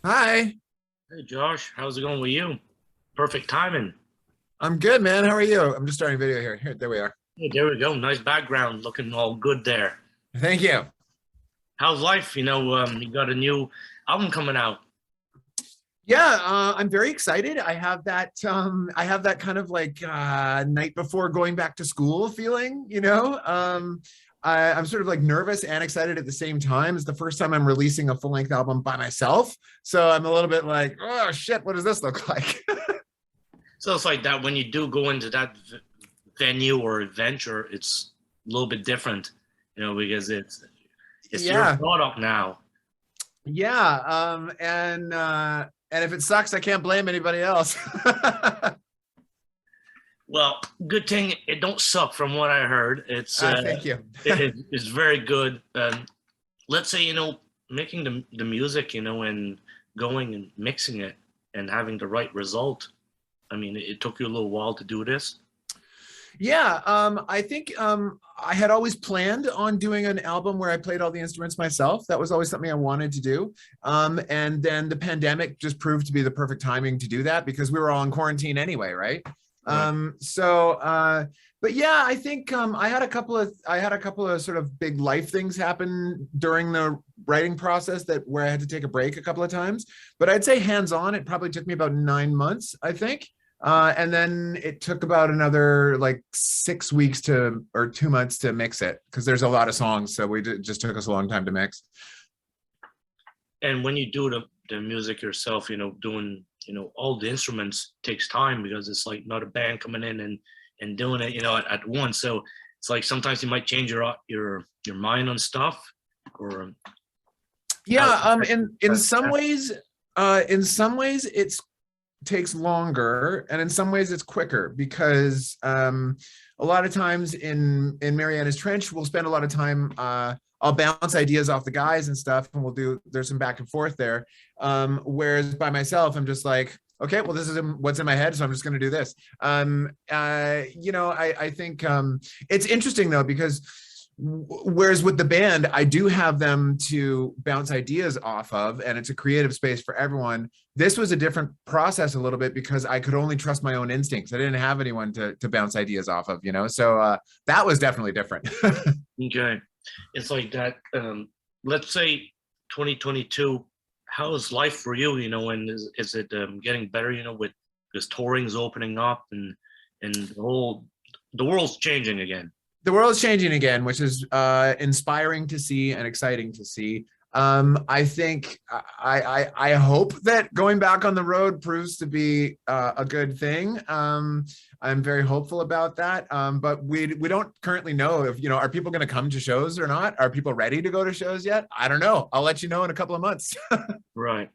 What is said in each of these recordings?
Hi, Hey Josh, how's it going with you? Perfect timing. I'm good, man. How are you? I'm just starting video here. There we are. Hey, there we go. Nice background, looking all good there. Thank you. How's life? You got a new album coming out. Yeah, I'm very excited. I have that kind of like night before going back to school feeling, you know. I'm sort of like nervous and excited at the same time. It's the first time I'm releasing a full-length album by myself. So I'm a little bit like, oh shit, what does this look like? So it's like that when you do go into that venue or adventure, it's a little bit different, because it's your Yeah. product now. Yeah. And if it sucks, I can't blame anybody else. Well, good thing it don't suck from what I heard. Thank you. It's very good. Let's say making the music, and going and mixing it and having the right result. I mean, it took you a little while to do this. Yeah, I think I had always planned on doing an album where I played all the instruments myself. That was always something I wanted to do. And then the pandemic just proved to be the perfect timing to do that because we were all in quarantine anyway, right? Right. But yeah, I think I had a couple of sort of big life things happen during the writing process that where I had to take a break a couple of times. But I'd say hands-on, it probably took me about 9 months, I think. And then it took about another like 6 weeks to or 2 months to mix it because there's a lot of songs, so just took us a long time to mix. And when you do the music yourself, doing all the instruments takes time because it's like not a band coming in and doing it, at once. So it's like sometimes you might change your mind on stuff or how. Yeah, in some ways it's takes longer, and in some ways it's quicker because a lot of times in Marianas Trench, we'll spend a lot of time. I'll bounce ideas off the guys and stuff, and there's some back and forth there. Whereas by myself, I'm just like, okay, well, this is what's in my head, so I'm just going to do this. I think it's interesting though because whereas with the band, I do have them to bounce ideas off of, and it's a creative space for everyone. This was a different process a little bit because I could only trust my own instincts. I didn't have anyone to bounce ideas off of, so that was definitely different. Okay, it's like that. Let's say 2022. How is life for you? And is it getting better? With because touring's opening up and the world's changing again. The world's changing again, which is inspiring to see and exciting to see. I think I hope that going back on the road proves to be a good thing. I'm very hopeful about that. But we don't currently know if are people going to come to shows or not? Are people ready to go to shows yet? I don't know. I'll let you know in a couple of months. Right.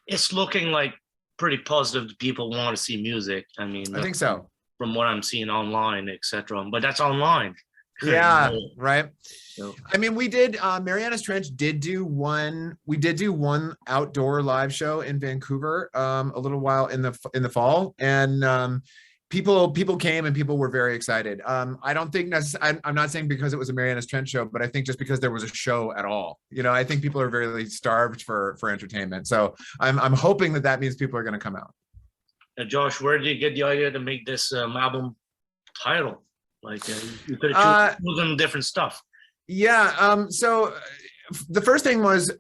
It's looking like pretty positive. People want to see music. I mean, I think so. from what I'm seeing online, etc. But that's online. Yeah, right. So, I mean, we did Marianas Trench did do one. We did do one outdoor live show in Vancouver a little while in the fall, and people came and people were very excited. I don't think I'm not saying because it was a Marianas Trench show, but I think just because there was a show at all. I think people are very starved for entertainment. So I'm hoping that means people are going to come out. Josh, where did you get the idea to make this album title? Like you could have chosen different stuff. Yeah. So the first thing was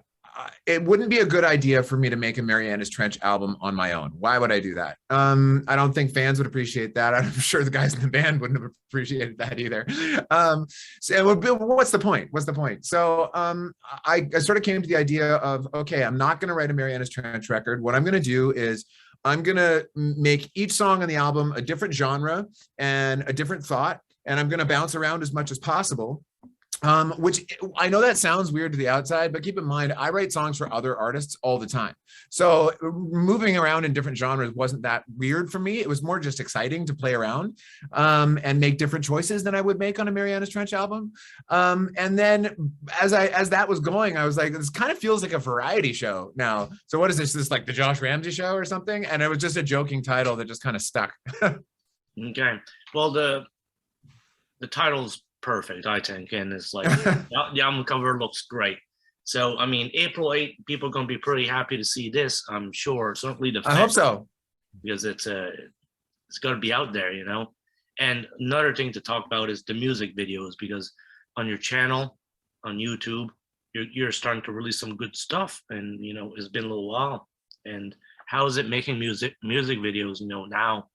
it wouldn't be a good idea for me to make a Marianas Trench album on my own. Why would I do that? I don't think fans would appreciate that. I'm sure the guys in the band wouldn't have appreciated that either. So what's the point? What's the point? So I sort of came to the idea of, okay, I'm not going to write a Marianas Trench record. What I'm going to do is I'm going to make each song on the album a different genre and a different thought, and I'm going to bounce around as much as possible. Which I know that sounds weird to the outside, but keep in mind, I write songs for other artists all the time. So moving around in different genres wasn't that weird for me. It was more just exciting to play around and make different choices than I would make on a Marianas Trench album. And then as that was going, I was like, this kind of feels like a variety show now. So what is this? This like the Josh Ramsay Show or something? And it was just a joking title that just kind of stuck. Okay. Well, the title's perfect, I think, and it's like the album cover looks great. So I mean, April 8th, people are gonna be pretty happy to see this. I'm sure. Certainly the I hope fans, so. because it's gonna be out there, you know. And another thing to talk about is the music videos, because on your channel, on YouTube, you're starting to release some good stuff, and you know it's been a little while. And how is it making music videos, you know, now?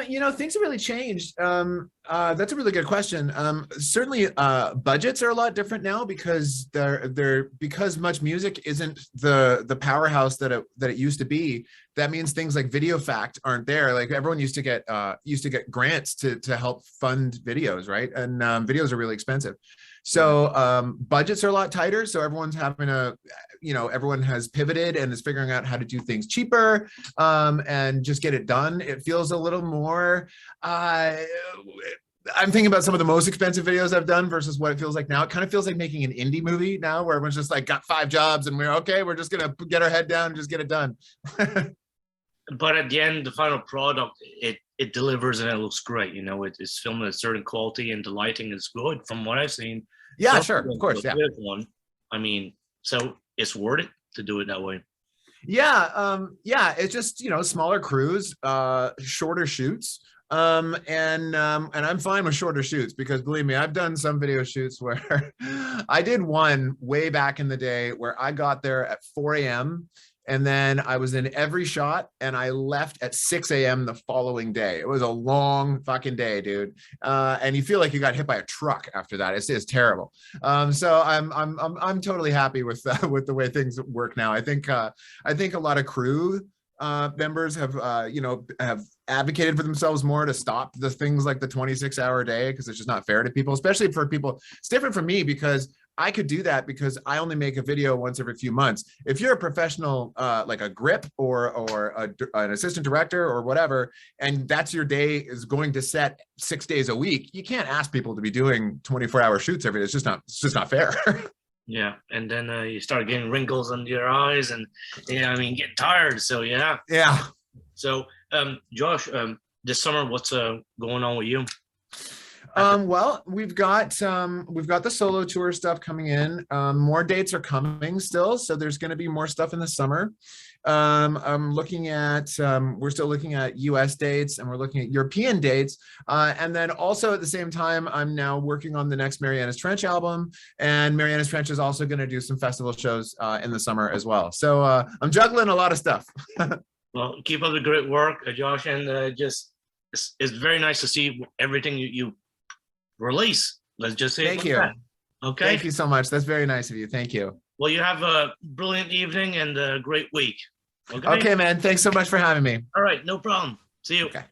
You know, things have really changed. That's a really good question. Certainly, budgets are a lot different now because because much music isn't the powerhouse that it used to be. That means things like Video Fact aren't there. Like everyone used to get grants to help fund videos, right? And videos are really expensive. So budgets are a lot tighter. So everyone's having to, you know, everyone has pivoted and is figuring out how to do things cheaper and just get it done. It feels a little more, I'm thinking about some of the most expensive videos I've done versus what it feels like now. It kind of feels like making an indie movie now where everyone's just like got 5 jobs and we're okay. We're just going to get our head down and just get it done. But at the end, the final product, it delivers and it looks great. You know, it's filmed at a certain quality and the lighting is good from what I've seen. Yeah, So sure, of course, yeah. One, I mean, so it's worth it to do it that way. Yeah, yeah, it's just, you know, smaller crews, shorter shoots. And I'm fine with shorter shoots because believe me, I've done some video shoots where I did one way back in the day where I got there at 4 a.m. and then I was in every shot and I left at 6 a.m. the following day. It was a long fucking day, dude. And you feel like you got hit by a truck after that. It's terrible. So I'm totally happy with the way things work now. I think a lot of crew members have have advocated for themselves more to stop the things like the 26-hour day because it's just not fair to people, especially for people. It's different for me because I could do that because I only make a video once every few months. If you're a professional, like a grip or an assistant director or whatever, and that's your day is going to set 6 days a week, you can't ask people to be doing 24-hour shoots every day. It's just not fair. Yeah, and then you start getting wrinkles under your eyes, and I mean, get tired. So yeah. So Josh, this summer, what's going on with you? Well, we've got the solo tour stuff coming in. More dates are coming still, so there's going to be more stuff in the summer. I'm looking at we're still looking at US dates and we're looking at European dates, and then also at the same time I'm now working on the next Marianas Trench album, and Marianas Trench is also going to do some festival shows in the summer as well. So I'm juggling a lot of stuff. Well, keep up the great work, Josh, and just it's very nice to see everything you release. Let's just say thank you. That. Okay. Thank you so much. That's very nice of you. Thank you. Well, you have a brilliant evening and a great week. Okay. Okay, man. Thanks so much for having me. All right. No problem. See you. Okay.